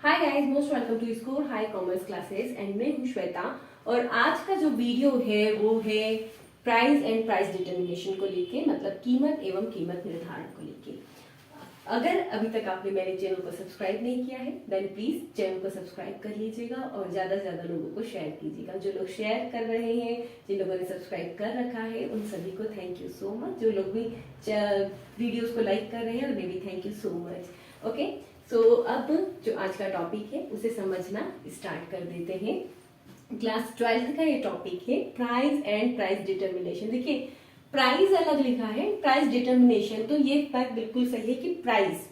Hi guys, most welcome to school high commerce classes and मैं हूं श्वेता। और आज का जो वीडियो है वो है प्राइस एंड प्राइस डिटर्मिनेशन को लेके, मतलब कीमत एवं कीमत निर्धारण को लेके। अगर अभी तक आपने मेरे चैनल को सब्सक्राइब नहीं किया है देन प्लीज चैनल को सब्सक्राइब कर लीजिएगा और ज्यादा से ज्यादा लोगों को शेयर कीजिएगा। जो लोग शेयर कर रहे हैं, जिन लोगों ने सब्सक्राइब कर रखा है, उन सभी को थैंक यू सो मच। जो लोग भी वीडियोस को लाइक कर रहे हैं उन्हें भी thank you so much. Okay, so अब जो आज का टॉपिक है उसे समझना स्टार्ट कर देते हैं। क्लास 12 का ये टॉपिक है प्राइस एंड प्राइस डिटर्मिनेशन। देखिए, प्राइस अलग लिखा है, प्राइस डिटर्मिनेशन, तो ये फर्क बिल्कुल सही है कि प्राइस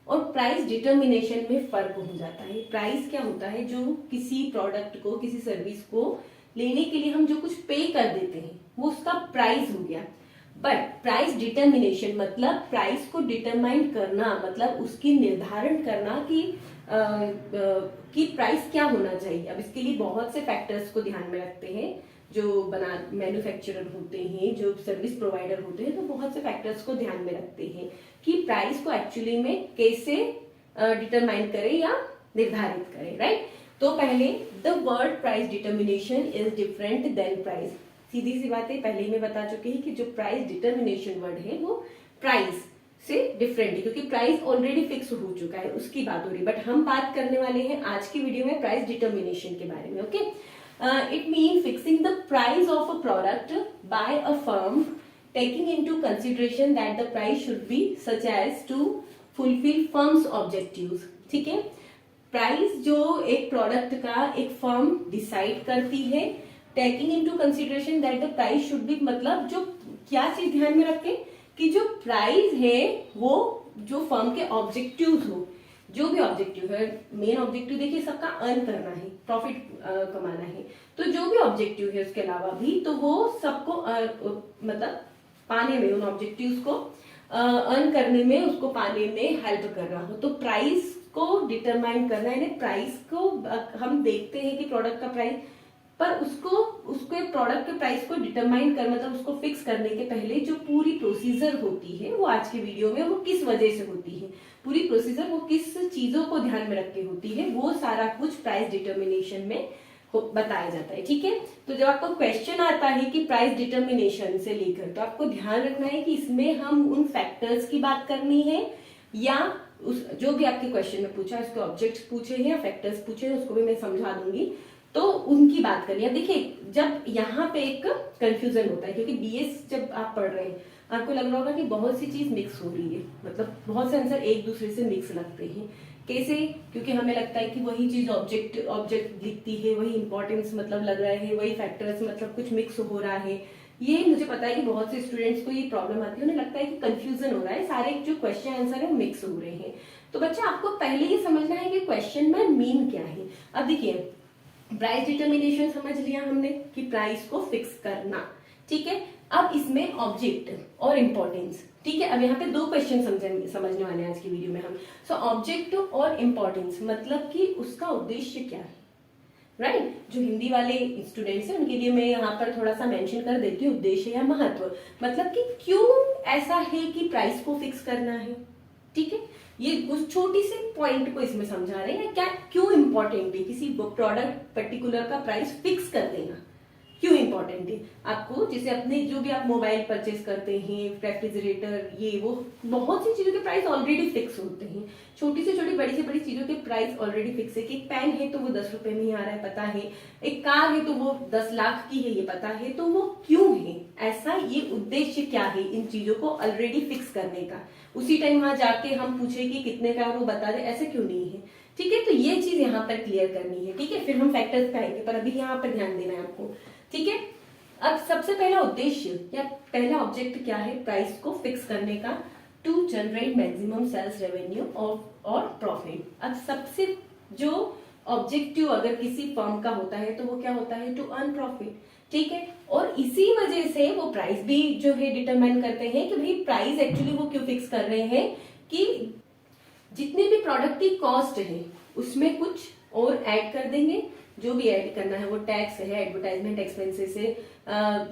और प्राइस डिटर्मिनेशन में फर्क हो जाता है। प्राइस क्या होता है? जो किसी प्रोडक्ट को, किसी सर्विस को लेने के लिए हम जो कुछ पे कर देते हैं वो उसका प्राइस हो गया। बट प्राइस डिटर्मिनेशन मतलब प्राइस को डिटरमाइन करना, मतलब उसकी निर्धारण करना कि प्राइस क्या होना चाहिए। अब इसके लिए बहुत से फैक्टर्स को ध्यान में रखते हैं। जो मैन्युफैक्चरर होते हैं, जो सर्विस प्रोवाइडर होते हैं, तो बहुत से फैक्टर्स को ध्यान में रखते हैं कि प्राइस को एक्चुअली में कैसे डिटरमाइन करें या निर्धारित करें, राइट। तो पहले the word price determination is different than price. सीधी सी बात है, पहले ही मैं बता चुकी हूँ कि जो प्राइस डिटर्मिनेशन वर्ड है वो प्राइस से डिफरेंट है, क्योंकि प्राइस ऑलरेडी फिक्स हो चुका है, उसकी बात हो रही है। बट हम बात करने वाले हैं आज की वीडियो में प्राइस डिटर्मिनेशन के बारे में। Okay, it mean fixing the price of a product by a firm taking into consideration that the price should be such as to fulfil firm's objectives. ठीक है, प्राइस जो एक प्रोडक्ट का एक फर्म डिसाइड करती है, taking into consideration that the price should B, मतलब जो क्या चीज ध्यान में रखें कि जो प्राइस है वो जो फर्म के ऑब्जेक्टिव्स हो, जो भी ऑब्जेक्टिव है, मेन ऑब्जेक्टिव देखिए सबका अर्न करना है, प्रॉफिट कमाना है, तो जो भी ऑब्जेक्टिव है उसके अलावा भी, तो वो सबको मतलब पाने में, उन ऑब्जेक्टिव्स को अर्न करने में, उसको पाने में हेल्प कर रहा हो। तो प्राइस को डिटरमाइन करना, यानी प्राइस को हम देखते हैं कि प्रोडक्ट का प्राइस, पर उसको प्रोडक्ट के प्राइस को डिटरमाइन कर, मतलब उसको फिक्स करने के पहले जो पूरी प्रोसीजर होती है वो आज के वीडियो में वो किस वजह से होती है, पूरी प्रोसीजर वो किस चीजों को ध्यान में रख के होती है, वो सारा कुछ प्राइस डिटर्मिनेशन में बताया जाता है। ठीक है, तो जब आपको क्वेश्चन आता है कि प्राइस डिटर्मिनेशन से लेकर, तो आपको ध्यान रखना है कि इसमें हम उन फैक्टर्स की बात करनी है या उस जो भी आपके क्वेश्चन में पूछा, उसके ऑब्जेक्ट्स पूछे हैं या फैक्टर्स पूछे हैं, उसको भी मैं समझा दूंगी, तो उनकी बात करनी है। देखिए, जब यहाँ पे एक कंफ्यूजन होता है, क्योंकि बीएस जब आप पढ़ रहे हैं आपको लग रहा होगा कि बहुत सी चीज मिक्स हो रही है, मतलब बहुत से आंसर एक दूसरे से मिक्स लगते हैं। कैसे? क्योंकि हमें लगता है कि वही चीज ऑब्जेक्ट लिखती है, वही इंपॉर्टेंस मतलब लग रहा है, वही फैक्टर्स मतलब कुछ मिक्स हो रहा है। ये मुझे पता है कि बहुत से स्टूडेंट्स को ये प्रॉब्लम आती है, उन्हें लगता है कि कंफ्यूजन हो रहा है, सारे जो क्वेश्चन आंसर है मिक्स हो रहे हैं। तो बच्चा आपको पहले ये समझना है कि क्वेश्चन में मीन क्या है। अब देखिए, प्राइस डिटर्मिनेशन समझ लिया हमने कि प्राइस को फिक्स करना, ठीक है। अब इसमें ऑब्जेक्ट और इंपॉर्टेंस, ठीक है। अब यहाँ पे दो क्वेश्चन समझने वाले हैं आज की वीडियो में हम। सो ऑब्जेक्ट और इंपॉर्टेंस मतलब कि उसका उद्देश्य क्या है, राइट। जो हिंदी वाले स्टूडेंट्स हैं उनके लिए मैं यहाँ पर थोड़ा सा मेंशन कर देती हूँ, उद्देश्य या महत्व, मतलब कि क्यों ऐसा है कि प्राइस को फिक्स करना है। ठीक है, ये कुछ छोटी सी पॉइंट को इसमें समझा रहे हैं, क्या क्यों इंपॉर्टेंट है किसी प्रोडक्ट पर्टिकुलर का प्राइस फिक्स कर देना, क्यों इंपॉर्टेंट है आपको। जैसे अपने जो भी आप मोबाइल परचेस करते हैं, रेफ्रिजरेटर, ये वो, बहुत सी चीजों के प्राइस ऑलरेडी फिक्स होते हैं। छोटी से छोटी, बड़ी से बड़ी चीजों के प्राइस ऑलरेडी फिक्स है कि एक पेन है तो वो 10 रुपए में ही आ रहा है, पता है। एक कार है तो वो 10 लाख की है, ये पता है। तो वो क्यों है ऐसा, ये उद्देश्य क्या है इन चीजों को ऑलरेडी फिक्स करने का। उसी टाइम वहां जाके हम पूछे कि कितने का, वो बता दे, ऐसे क्यों नहीं है। ठीक है, तो ये चीज यहाँ पर क्लियर करनी है। ठीक है, फिर हम फैक्टर्स पे आएंगे, पर अभी यहाँ पर ध्यान देना है आपको। ठीक है, अब सबसे पहला उद्देश्य या पहला ऑब्जेक्ट क्या है प्राइस को फिक्स करने का, to generate maximum sales revenue और प्रॉफिट। अब सबसे जो ऑब्जेक्टिव अगर किसी फर्म का होता है तो वो क्या होता है, टू अर्न प्रॉफिट। ठीक है, और इसी वजह से वो प्राइस भी जो है डिटरमाइन करते हैं कि भाई प्राइस एक्चुअली वो क्यों फिक्स कर रहे हैं कि जितने भी प्रोडक्ट की कॉस्ट है उसमें कुछ और ऐड कर देंगे, जो भी ऐड करना है, वो टैक्स है, एडवर्टाइजमेंट एक्सपेंसेस है,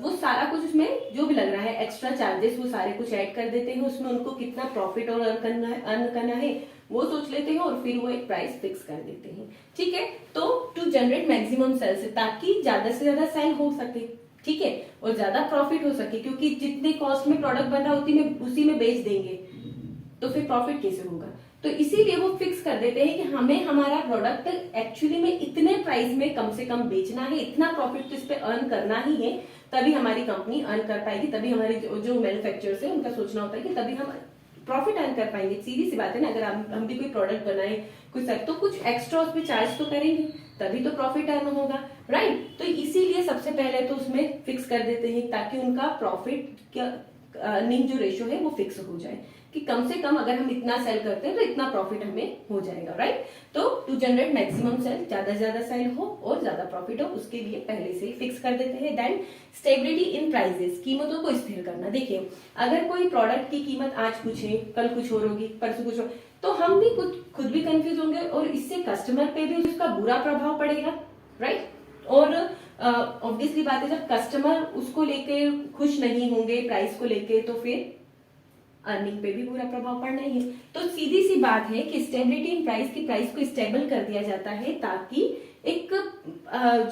वो सारा कुछ उसमें जो भी लग रहा है, एक्स्ट्रा चार्जेस, वो सारे कुछ ऐड कर देते हैं। उसमें उनको कितना प्रॉफिट और अर्न करना है वो सोच लेते हैं और फिर वो एक प्राइस फिक्स कर देते हैं। ठीक है, तो टू जनरेट मैक्सिमम सेल्स, ताकि ज्यादा से ज्यादा सेल हो सके, ठीक है, और ज्यादा प्रॉफिट हो सके, क्योंकि जितने कॉस्ट में प्रोडक्ट बन रहा उसी में बेच देंगे तो फिर प्रॉफिट कैसे होगा। तो इसीलिए वो फिक्स कर देते हैं कि हमें हमारा प्रोडक्ट एक्चुअली में इतने प्राइस में कम से कम बेचना है, इतना प्रॉफिट तो इस पे अर्न करना ही है, तभी हमारी कंपनी अर्न कर पाएगी, तभी हमारे जो मैन्युफैक्चरर्स है उनका सोचना होता है कि तभी हम प्रॉफिट अर्न कर पाएंगे। सीधी सी बात है ना, अगर हम भी कोई प्रोडक्ट बनाए कुछ तो कुछ एक्स्ट्रा उस पर चार्ज तो करेंगे, तभी तो प्रॉफिट अर्न होगा, राइट। तो इसीलिए सबसे पहले तो उसमें फिक्स कर देते हैं ताकि उनका प्रॉफिट अर्निंग जो रेशियो है वो फिक्स हो जाए कि कम से कम अगर हम इतना सेल करते हैं तो इतना प्रॉफिट हमें हो जाएगा, राइट। तो टू जनरेट मैक्सिमम सेल, ज्यादा से ज्यादा सेल हो और ज्यादा प्रॉफिट हो, उसके लिए पहले से ही फिक्स कर देते हैं। देन स्टेबिलिटी इन प्राइसेस, कीमतों को स्थिर करना। देखिए, अगर कोई प्रोडक्ट की कीमत आज कुछ है, कल कुछ और होगी, परसों कुछ और, तो हम भी खुद भी कंफ्यूज होंगे और इससे कस्टमर पे भी उसका बुरा प्रभाव पड़ेगा, राइट। और ऑब्वियसली बात है, जब कस्टमर उसको लेके खुश नहीं होंगे प्राइस को लेके, तो फिर अर्निंग पे भी बुरा प्रभाव पड़ना ही है। तो सीधी सी बात है कि स्टेबिलिटी इन प्राइस, की प्राइस को स्टेबल कर दिया जाता है ताकि एक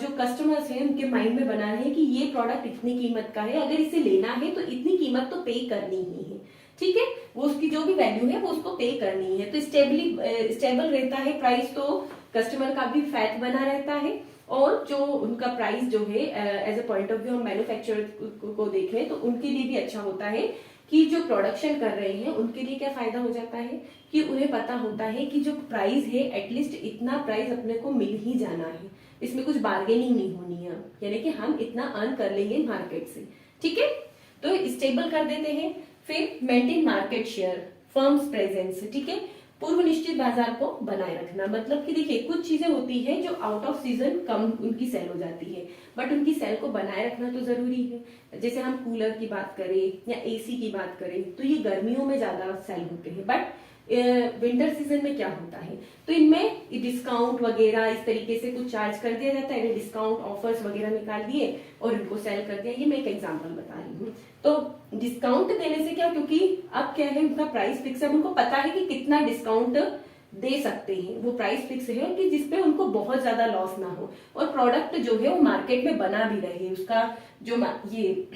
जो कस्टमर्स हैं उनके माइंड में बना रहे कि ये प्रोडक्ट इतनी कीमत का है, अगर इसे लेना है तो इतनी कीमत तो पे करनी ही है, ठीक है, वो उसकी जो भी वैल्यू है वो उसको पे करनी है। तो स्टेबल रहता है प्राइस, तो कस्टमर का भी फैट बना रहता है, और जो उनका प्राइस जो है as a point of view हम मैन्युफैक्चरर को देखें तो उनके लिए भी अच्छा होता है कि जो प्रोडक्शन कर रहे हैं उनके लिए क्या फायदा हो जाता है कि उन्हें पता होता है कि जो प्राइस है एटलीस्ट इतना प्राइस अपने को मिल ही जाना है, इसमें कुछ बार्गेनिंग नहीं होनी है, यानी कि हम इतना अर्न कर लेंगे मार्केट से, ठीक है। तो स्टेबल कर देते हैं। फिर maintain market share, firms presence, ठीक है, पूर्व निश्चित बाजार को बनाए रखना। मतलब कि देखिए, कुछ चीजें होती है जो आउट ऑफ सीजन कम उनकी सेल हो जाती है, बट उनकी सेल को बनाए रखना तो जरूरी है। जैसे हम कूलर की बात करें या एसी की बात करें तो ये गर्मियों में ज्यादा सेल होते हैं, बट विंटर सीजन में क्या होता है, तो इनमें डिस्काउंट वगैरह इस तरीके से कुछ चार्ज कर दिया जाता है, डिस्काउंट ऑफर्स वगैरह निकाल दिए और इनको सेल कर दिया। ये मैं एक एग्जांपल बता रही हूँ। तो डिस्काउंट देने से क्या, क्योंकि अब क्या है, उनका प्राइस फिक्स है, उनको पता है कि कितना डिस्काउंट दे सकते हैं, वो प्राइस फिक्स है कि जिसपे उनको बहुत ज्यादा लॉस ना हो और प्रोडक्ट जो है वो मार्केट में बना भी रहे, उसका जो ये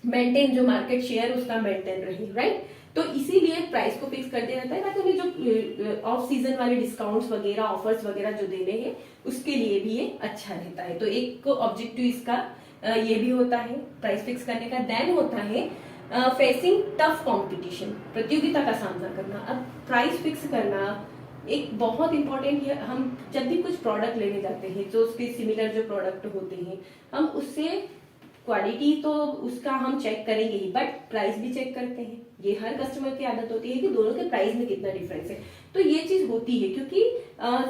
मेंटेन जो मार्केट शेयर उसका मेंटेन रहे, राइट। तो इसीलिए प्राइस को फिक्स कर दिया जाता है ताकि उन्हें जो ऑफ सीजन वाले डिस्काउंट्स वगैरह ऑफर्स वगैरह जो देने हैं उसके लिए भी ये अच्छा रहता है। तो एक ऑब्जेक्टिव इसका ये भी होता है प्राइस फिक्स करने का। देन होता है फेसिंग टफ कंपटीशन, प्रतियोगिता का सामना करना। अब प्राइस फिक्स करना एक बहुत इंपॉर्टेंट है। हम जब भी कुछ प्रोडक्ट लेने जाते हैं जो उसके सिमिलर जो प्रोडक्ट होते हैं, हम उससे क्वालिटी तो उसका हम चेक करेंगे ही, बट प्राइस भी चेक करते हैं। ये हर कस्टमर की आदत होती है कि दोनों के प्राइस में कितना डिफरेंस है। तो ये चीज होती है क्योंकि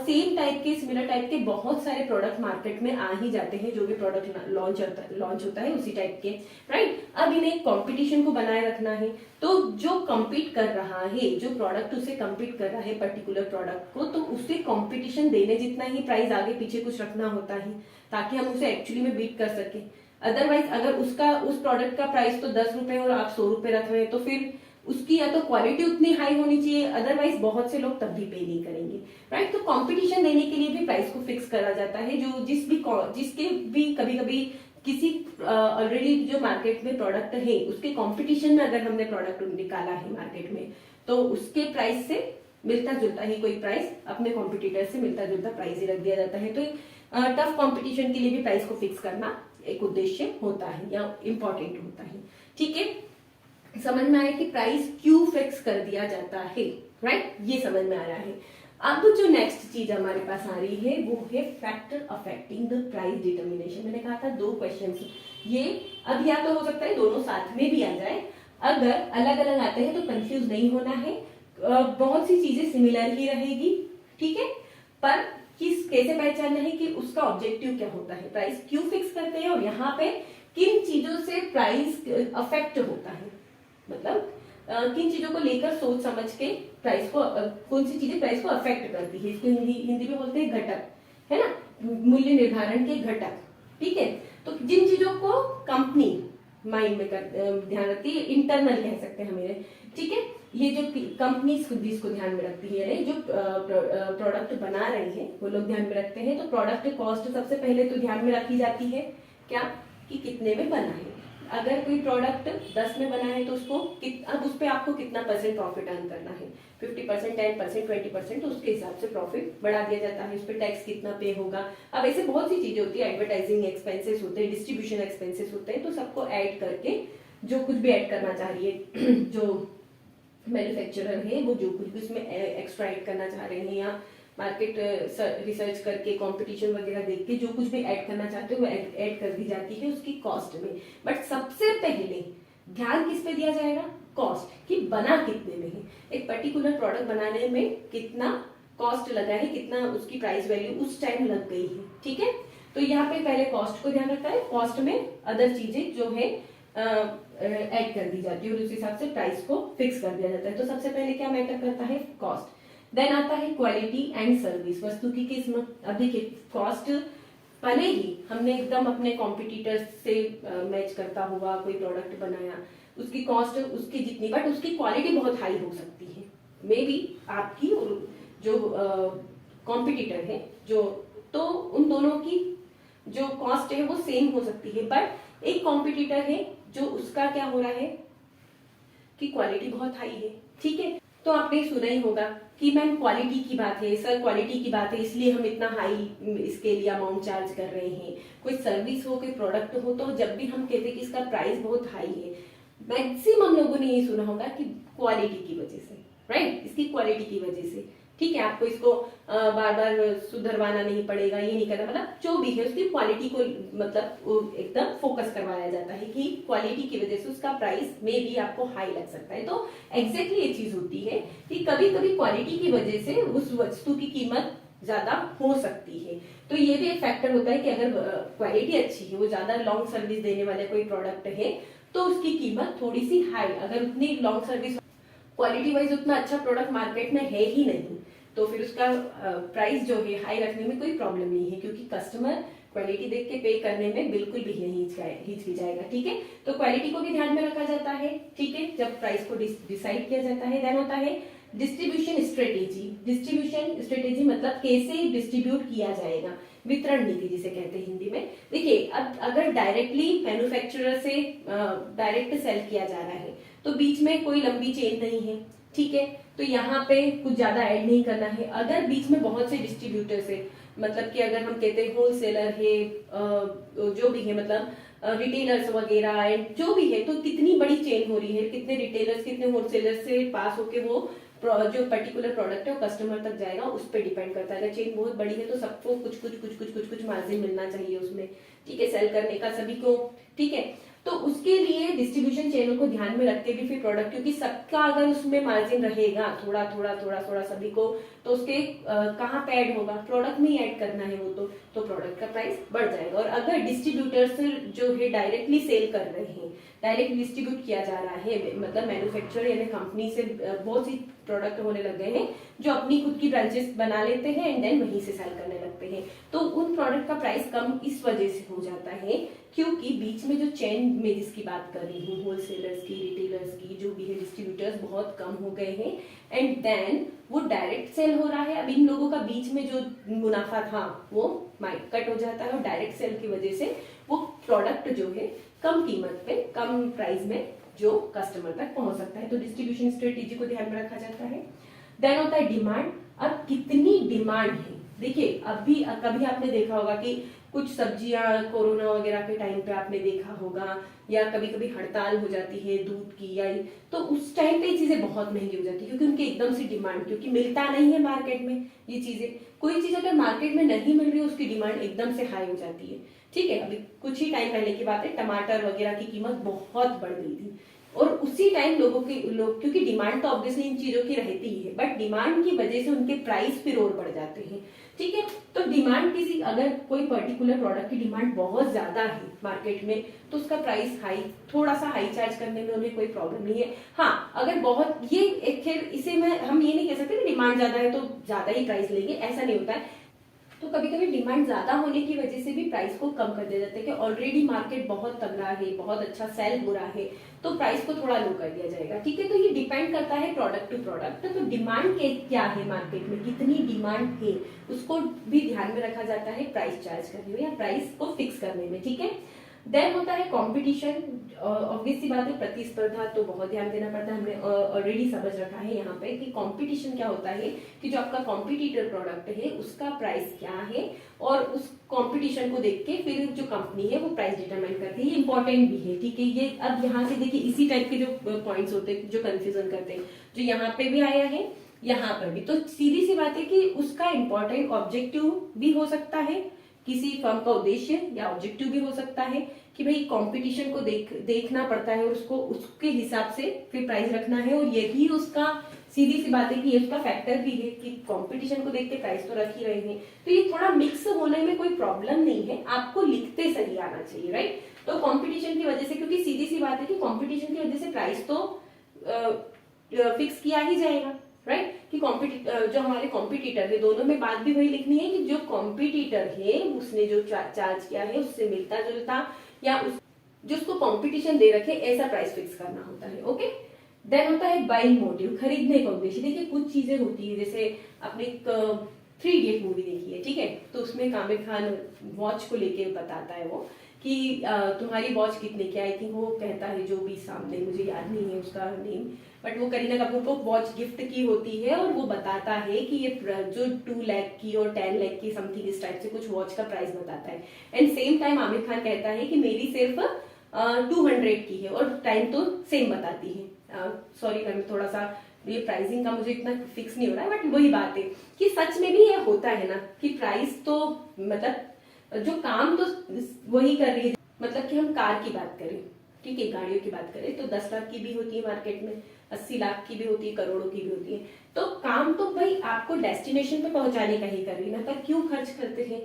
सेम टाइप के सिमिलर टाइप के बहुत सारे प्रोडक्ट मार्केट में आ ही जाते हैं, जो भी प्रोडक्ट लॉन्च होता है उसी टाइप के, राइट। अब इन्हें कंपटीशन को बनाए रखना है, तो जो कम्पीट कर रहा है, जो प्रोडक्ट उसे कम्पीट कर रहा है पर्टिकुलर प्रोडक्ट को, तो उसे कॉम्पिटिशन देने जितना ही प्राइस आगे पीछे कुछ रखना होता है ताकि हम उसे एक्चुअली में बीट कर सके। अदरवाइज अगर उस प्रोडक्ट का प्राइस तो 10 रुपए और आप 100 रुपए रख रहे हैं, तो फिर उसकी या तो क्वालिटी उतनी हाई होनी चाहिए, अदरवाइज बहुत से लोग तब भी पे नहीं करेंगे, राइट। तो कंपटीशन देने के लिए भी प्राइस को फिक्स करा जाता है। जो जिसके भी कभी कभी किसी ऑलरेडी जो मार्केट में प्रोडक्ट है उसके कंपटीशन में अगर हमने प्रोडक्ट निकाला है मार्केट में, तो उसके प्राइस से मिलता जुलता ही कोई प्राइस अपने कॉम्पिटिटर से मिलता जुलता प्राइस ही रख दिया जाता है। तो टफ कंपटीशन के लिए भी प्राइस को फिक्स करना एक उद्देश्य होता है या इम्पोर्टेंट होता है, ठीक है। समझ में आया कि प्राइस क्यों फिक्स कर दिया जाता है, राइट, ये समझ में आ रहा है। अब जो नेक्स्ट चीज हमारे पास आ रही है वो है factor affecting the price determination. मैंने कहा था 2 क्वेश्चन, ये अब या तो हो सकता है दोनों साथ में भी आ जाए, अगर अलग अलग आते हैं तो कंफ्यूज नहीं होना है। बहुत सी चीजें सिमिलर ही रहेगी, ठीक है, पर कैसे पहचानना है कि उसका ऑब्जेक्टिव क्या होता है, प्राइस क्यों फिक्स करते हैं और यहाँ पे किन चीजों से प्राइस अफेक्ट होता है, मतलब किन चीजों को लेकर सोच समझ के प्राइस को, कौन सी चीजें प्राइस को अफेक्ट करती है। इसको हिंदी में बोलते हैं घटक, है ना, मूल्य निर्धारण के घटक, ठीक है। तो जिन चीजों को कंपनी माइंड में ध्यान रखती है, इंटरनल कह सकते हैं हमें, ठीक है। ये जो कंपनीज खुद भी इसको ध्यान में रखती है, जो प्रोडक्ट बना रहे हैं वो लोग ध्यान में रखते हैं। तो प्रोडक्ट कॉस्ट सबसे पहले तो ध्यान में रखी जाती है, क्या कि कितने में बना है। अगर कोई प्रोडक्ट 10 में बना है तो उसको अब उस पर आपको कितना परसेंट प्रॉफिट अर्न करना है, 50%, 10%, 20%, तो उसके हिसाब से प्रॉफिट बढ़ा दिया जाता है। उस पर टैक्स कितना पे होगा। अब ऐसे बहुत सी चीजें होती है, एडवर्टाइजिंग एक्सपेंसेस होते हैं, डिस्ट्रीब्यूशन एक्सपेंसेस होते हैं, तो सबको ऐड करके जो कुछ भी ऐड करना चाह रही है जो मैन्युफैक्चरर है वो जो कुछ भी उसमें एक्स्ट्रा ऐड करना चाह रहे हैं या मार्केट रिसर्च करके कंपटीशन वगैरह देख के जो कुछ भी ऐड करना चाहते हो वो ऐड कर दी जाती है उसकी कॉस्ट में। बट सबसे पहले ध्यान किस पे दिया जाएगा, कॉस्ट, कि बना कितने में है। एक पर्टिकुलर प्रोडक्ट बनाने में कितना कॉस्ट लगा है, कितना उसकी प्राइस वैल्यू उस टाइम लग गई है, ठीक है। तो यहाँ पे पहले कॉस्ट को ध्यान रखता है, कॉस्ट में अदर चीजें जो है ऐड कर दी जाती है और उस हिसाब से प्राइस को फिक्स कर दिया जाता है। तो सबसे पहले क्या मैटर करता है, कॉस्ट। देन आता है क्वालिटी एंड सर्विस, वस्तु की किस्म। अब देखिए कॉस्ट भले ही हमने एकदम अपने कॉम्पिटिटर्स से मैच करता हुआ कोई प्रोडक्ट बनाया, उसकी कॉस्ट उसकी जितनी, बट उसकी क्वालिटी बहुत हाई हो सकती है। मे बी आपकी जो कॉम्पिटिटर है जो, तो उन दोनों की जो कॉस्ट है वो सेम हो सकती है, बट एक कॉम्पिटिटर है जो उसका क्या हो रहा है कि क्वालिटी बहुत हाई है, ठीक है। तो आपने सुना ही होगा कि मैम क्वालिटी की बात है, सर क्वालिटी की बात है इसलिए हम इतना हाई इसके लिए अमाउंट चार्ज कर रहे हैं। कोई सर्विस हो, कोई प्रोडक्ट हो, तो जब भी हम कहते हैं कि इसका प्राइस बहुत हाई है, मैक्सिमम लोगों ने ये सुना होगा कि क्वालिटी की वजह से, राइट, इसकी क्वालिटी की वजह से, ठीक है। आपको इसको बार बार सुधरवाना नहीं पड़ेगा, ये नहीं करना, मतलब जो भी है उसकी क्वालिटी को मतलब एकदम फोकस करवाया जाता है कि क्वालिटी की वजह से उसका प्राइस में भी आपको हाई लग सकता है। तो एग्जैक्टली ये चीज होती है कि कभी कभी क्वालिटी की वजह से उस वस्तु की कीमत ज्यादा हो सकती है। तो ये भी एक फैक्टर होता है कि अगर क्वालिटी अच्छी है, वो ज्यादा लॉन्ग सर्विस देने वाले कोई प्रोडक्ट है, तो उसकी कीमत थोड़ी सी हाई, अगर उतनी लॉन्ग सर्विस क्वालिटी वाइज उतना अच्छा प्रोडक्ट मार्केट में है ही नहीं, तो फिर उसका प्राइस जो है हाई रखने में कोई प्रॉब्लम नहीं है, क्योंकि कस्टमर क्वालिटी देख के पे करने में बिल्कुल भी नहीं हिचकिचाएगा, ठीक है। तो क्वालिटी को भी ध्यान में रखा जाता है, ठीक है, जब प्राइस को डिसाइड किया जाता है। देन होता है डिस्ट्रीब्यूशन स्ट्रेटेजी। डिस्ट्रीब्यूशन स्ट्रेटेजी मतलब कैसे डिस्ट्रीब्यूट किया जाएगा, वितरण नीति जिसे कहते हैं हिंदी में। देखिए अब अगर डायरेक्टली मैन्युफैक्चरर से डायरेक्ट सेल किया जा रहा है तो बीच में कोई लंबी चेन नहीं है, ठीक है, तो यहाँ पे कुछ ज्यादा ऐड नहीं करना है। अगर बीच में बहुत से डिस्ट्रीब्यूटर्स है, मतलब कि अगर हम कहते हैं होलसेलर है, जो भी है, मतलब रिटेलर्स वगैरह एंड जो भी है, तो कितनी बड़ी चेन हो रही है, कितने रिटेलर्स कितने होलसेलर्स से पास होके वो जो पर्टिकुलर प्रोडक्ट है वो कस्टमर तक जाएगा, उस पर डिपेंड करता है। अगर चेन बहुत बड़ी है तो सबको कुछ मार्जिन मिलना चाहिए उसमें, ठीक है, सेल करने का सभी को, ठीक है। तो उसके लिए डिस्ट्रीब्यूशन चैनल को ध्यान में रखते भी फिर प्रोडक्ट, क्योंकि सबका अगर उसमें मार्जिन रहेगा थोड़ा थोड़ा सभी को, तो उसके कहाँ पे ऐड होगा, प्रोडक्ट में ही ऐड करना है वो, तो प्रोडक्ट का प्राइस बढ़ जाएगा। और अगर डिस्ट्रीब्यूटर्स जो है डायरेक्टली सेल कर रहे हैं, डायरेक्ट डिस्ट्रीब्यूट किया जा रहा है, मतलब मैन्युफैक्चरर यानी कंपनी से बहुत सी प्रोडक्ट होने लग गए हैं जो अपनी खुद की ब्रांचेस बना लेते हैं एंड देन वहीं से सेल करने लगते हैं, तो उन प्रोडक्ट का प्राइस कम इस वजह से हो जाता है क्योंकि बीच में जो चेन में जिसकी बात कर रही हूँ, होलसेलर्स की, रिटेलर्स की, जो भी है डिस्ट्रीब्यूटर्स बहुत कम हो गए हैं एंड देन वो डायरेक्ट सेल हो रहा है। अब इन लोगों का बीच में जो मुनाफा था वो कट हो जाता है और डायरेक्ट सेल की वजह से वो प्रोडक्ट जो है कम कीमत पे, कम प्राइस में जो कस्टमर तक पहुंच सकता है। तो डिस्ट्रीब्यूशन स्ट्रेटेजी को ध्यान में रखा जाता है। देन होता है डिमांड। अब कितनी डिमांड है, देखिए अभी कभी आपने देखा होगा कि कुछ सब्जियां कोरोना वगैरह के टाइम पे आपने देखा होगा, या कभी कभी हड़ताल हो जाती है दूध की, या तो उस टाइम पे ये चीजें बहुत महंगी हो जाती है क्योंकि उनकी एकदम से डिमांड, क्योंकि मिलता नहीं है मार्केट में ये चीजें। कोई चीज अगर मार्केट में नहीं मिल रही है उसकी डिमांड एकदम से हाई हो जाती है, ठीक है। अभी कुछ ही टाइम पहले की बात है, टमाटर वगैरह की कीमत बहुत बढ़ गई थी और उसी टाइम लोग क्योंकि डिमांड तो ऑब्वियसली इन चीजों की रहती ही है, बट डिमांड की वजह से उनके प्राइस फिर और बढ़ जाते हैं, ठीक है। तो डिमांड किसी, अगर कोई पर्टिकुलर प्रोडक्ट की डिमांड बहुत ज्यादा है मार्केट में तो उसका प्राइस थोड़ा सा हाई चार्ज करने में उन्हें कोई प्रॉब्लम नहीं है। हाँ, अगर बहुत ये एक, खैर इसे हम ये नहीं कह सकते कि डिमांड ज्यादा है तो ज्यादा ही प्राइस लेंगे, ऐसा नहीं होता है। तो कभी कभी डिमांड ज्यादा होने की वजह से भी प्राइस को कम कर दिया जाता है कि ऑलरेडी मार्केट बहुत तगड़ा है, बहुत अच्छा सेल हो रहा है, तो प्राइस को थोड़ा लो कर दिया जाएगा। ठीक है, तो ये डिपेंड करता है प्रोडक्ट टू प्रोडक्ट। तो डिमांड क्या है मार्केट में, कितनी डिमांड है, उसको भी ध्यान में रखा जाता है प्राइस चार्ज करने में या प्राइस को फिक्स करने में। ठीक है, देन होता है कंपटीशन। ऑब्वियस सी बात है, प्रतिस्पर्धा तो बहुत ध्यान देना पड़ता है। हमने ऑलरेडी समझ रखा है यहाँ पे कि कंपटीशन क्या होता है, कि जो आपका कॉम्पिटिटर प्रोडक्ट है उसका प्राइस क्या है, और उस कंपटीशन को देख के फिर जो कंपनी है वो प्राइस डिटरमाइन करती है। ये इंपॉर्टेंट भी है। ठीक है, ये अब यहाँ से देखिए इसी टाइप के जो पॉइंट्स होते हैं जो कंफ्यूजन करते हैं, जो यहाँ पे भी आया है यहाँ पर भी, तो सीधी सी बात है कि उसका इंपॉर्टेंट ऑब्जेक्टिव भी हो सकता है, किसी फर्म का उद्देश्य या ऑब्जेक्टिव भी हो सकता है कि भाई कंपटीशन को देखना पड़ता है और उसको उसके हिसाब से फिर प्राइस रखना है। और यही उसका सीधी सी बात है कि ये उसका फैक्टर भी है कि कंपटीशन को देख के प्राइस तो रख ही रहे हैं। तो ये थोड़ा मिक्स होने में कोई प्रॉब्लम नहीं है, आपको लिखते सही आना चाहिए, राइट। तो कंपटीशन की वजह से, क्योंकि सीधी सी बात है कि कंपटीशन की वजह से प्राइस तो फिक्स किया ही जाएगा, राइट। कि जो हमारे कॉम्पिटिटर है, दोनों में बात भी वही लिखनी है कि जो कॉम्पिटिटर है उसने जो चार्ज किया है उससे मिलता जुलता या जो उसको कंपटीशन दे रखे ऐसा प्राइस फिक्स करना होता है। ओके, देन होता है बाइंग मोटिव, खरीदने का उद्देश्य। देखिए कुछ चीजें होती है, जैसे आपने एक 3 इडियट मूवी देखी है, ठीक है, तो उसमें आमिर खान वॉच को लेके बताता है वो कि तुम्हारी वॉच कितने की, आई थिंक वो कहता है जो भी सामने, मुझे याद नहीं है उसका नेम, बट वो करीना कपूर को वॉच गिफ्ट की होती है और वो बताता है कि ये जो 2 लाख की और 10 लाख की समथिंग इस टाइप से कुछ वॉच का प्राइस बताता है। And same time Aamir Khan कहता है कि मेरी सिर्फ 200 की है और टाइम तो सेम बताती है। सॉरी मैम, थोड़ा सा ये प्राइसिंग का मुझे इतना फिक्स नहीं हो रहा है, बट वही बात है कि सच में भी ये होता है ना कि प्राइस तो मतलब जो काम तो वही कर रही है। मतलब कि हम कार की बात करें, ठीक है, गाड़ियों की बात करें तो 10 लाख की भी होती है मार्केट में, 80 लाख की भी होती है, करोड़ों की भी होती है। तो काम तो भाई आपको डेस्टिनेशन पे पहुंचाने का ही कर रही है ना, पर क्यों खर्च करते हैं,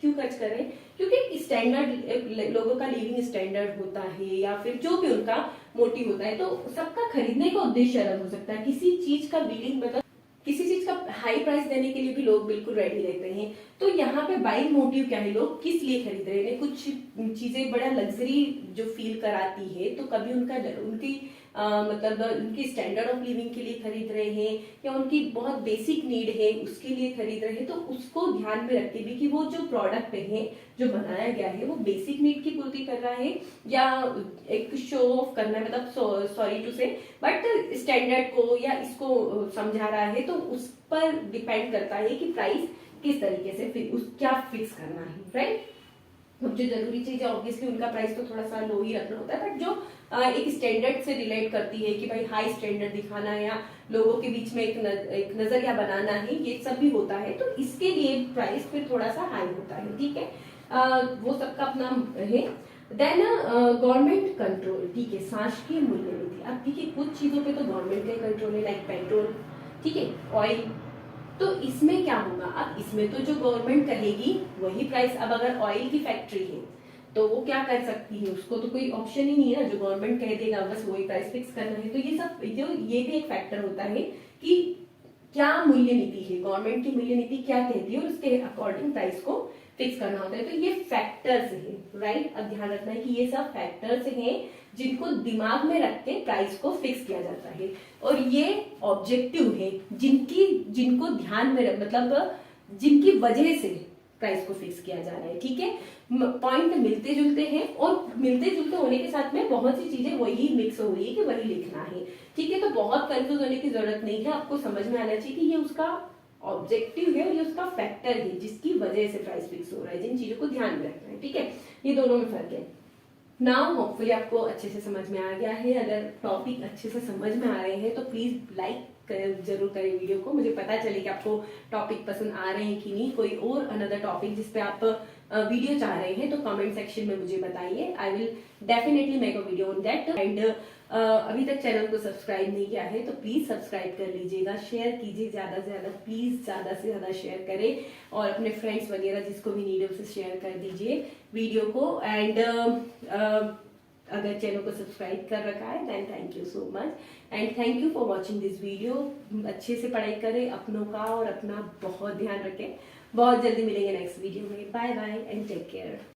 क्यों खर्च कर रहे हैं? क्योंकि स्टैंडर्ड लोगों का लिविंग स्टैंडर्ड होता है या फिर जो भी उनका मोटिव होता है, तो सबका खरीदने का उद्देश्य अलग हो सकता है। किसी चीज का बिलिंग मतलब किसी चीज का हाई प्राइस देने के लिए भी लोग बिल्कुल रेडी रहते हैं। तो यहाँ पे बाइंग मोटिव क्या है, लोग किस लिए खरीद रहे हैं? कुछ चीजें बड़ा लग्जरी जो फील कराती है, तो कभी उनकी मतलब उनकी स्टैंडर्ड ऑफ लिविंग के लिए खरीद रहे हैं या उनकी बहुत बेसिक नीड है उसके लिए खरीद रहे हैं। तो उसको ध्यान में रखते हुए कि वो जो प्रोडक्ट है जो बनाया गया है वो बेसिक नीड की पूर्ति कर रहा है या एक शो ऑफ करना है, मतलब सॉरी टू से, बट स्टैंडर्ड को या इसको समझा रहा है। तो उस पर डिपेंड करता है कि प्राइस किस तरीके से क्या फिक्स करना है, राइट। अब जो जरूरी चीज है ऑब्वियसली उनका प्राइस तो थोड़ा सा लो ही रखना होता है, बट जो एक स्टैंडर्ड से रिलेट करती है कि भाई हाई स्टैंडर्ड दिखाना है या लोगों के बीच में एक नजरिया बनाना है, ये सब भी होता है। तो इसके लिए प्राइस फिर थोड़ा सा हाई होता है, ठीक है, वो सबका अपना है। देन गवर्नमेंट कंट्रोल, ठीक है, शासकीय मूल्य नीति। अब देखिए कुछ चीजों पे तो गवर्नमेंट का कंट्रोल है, लाइक पेट्रोल, ठीक है, ऑयल। तो इसमें क्या होगा, अब इसमें तो जो गवर्नमेंट कहेगी वही प्राइस। अब अगर ऑयल की फैक्ट्री है तो वो क्या कर सकती है, उसको तो कोई ऑप्शन ही नहीं है ना, जो गवर्नमेंट कह देगा बस वही प्राइस फिक्स करना है। तो ये सब ये भी एक फैक्टर होता है कि क्या मूल्य नीति है, गवर्नमेंट की मूल्य नीति क्या कहती है और उसके अकॉर्डिंग प्राइस को फिक्स करना होता है। तो ये फैक्टर्स है, राइट। अब ध्यान रखना है कि ये सब फैक्टर्स हैं जिनको दिमाग में रख के प्राइस को फिक्स किया जाता है, और ये ऑब्जेक्टिव है जिनको ध्यान में मतलब जिनकी वजह से प्राइस को फिक्स किया जा रहा है, ठीक है। पॉइंट मिलते जुलते हैं और मिलते जुलते होने के साथ में बहुत सी चीजें वही मिक्स हो रही है कि वही लिखना है, ठीक है। तो बहुत कंफ्यूज होने की जरूरत नहीं है, आपको समझ में आना चाहिए कि ये उसका ऑब्जेक्टिव है और ये उसका फैक्टर है जिसकी वजह से प्राइस फिक्स हो रहा है, जिन चीजों को ध्यान में रखना है, ठीक है। ये दोनों में फर्क है। नाउ होपफुली आपको अच्छे से समझ में आ गया है। अगर टॉपिक अच्छे से समझ में आ रहे हैं तो प्लीज लाइक जरूर करें वीडियो को, मुझे पता चले कि आपको टॉपिक पसंद आ रहे हैं कि नहीं। कोई और अनदर टॉपिक जिस पे आप वीडियो चाह रहे हैं तो कमेंट सेक्शन में मुझे बताइए, I will definitely make a video on that. And अभी तक चैनल को सब्सक्राइब नहीं किया है तो प्लीज सब्सक्राइब कर लीजिएगा, शेयर कीजिए ज्यादा से ज्यादा, प्लीज ज्यादा से ज्यादा शेयर करें और अपने फ्रेंड्स वगैरह जिसको भी नीड है उसे शेयर कर दीजिए वीडियो को। एंड अगर चैनल को सब्सक्राइब कर रखा है then thank you so much and thank you for watching this video. अच्छे से पढ़ाई करें अपनों का और अपना बहुत ध्यान रखें। बहुत जल्दी मिलेंगे नेक्स्ट वीडियो में। Bye bye and take care.